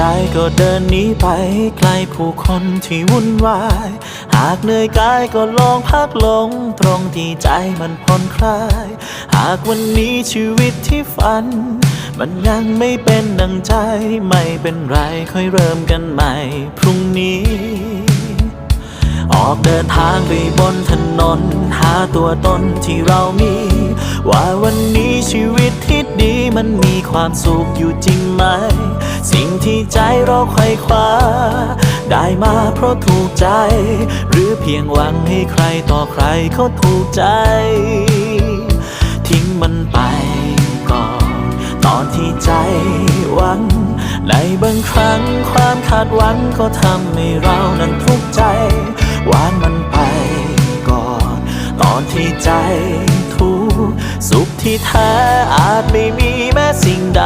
ใจก็เดินหนีไปไกลผู้คนที่วุ่นวายหากเหนื่อยกายก็ลองพักลงตรงที่ใจมันผ่อนคลายหากวันนี้ชีวิตที่ฝันมันยังไม่เป็นดังใจไม่เป็นไรค่อยเริ่มกันใหม่พรุ่งนี้ออกเดินทางไปบนถนนหาตัวตนที่เรามีว่าวันนี้ชีวิตที่ดีมันมีความสุขอยู่จริงไหมสิ่งที่ใจเราไขว่คว้าได้มาเพราะถูกใจหรือเพียงหวังให้ใครต่อใครเขาถูกใจทิ้งมันไปก่อนตอนที่ใจหวังในบางครั้งความคาดหวังก็ทำให้เรานั้นทุกข์ใจวางมันไปก่อนตอนที่ใจทุกข์สุขที่แท้อาจไม่มีแม้สิ่งใด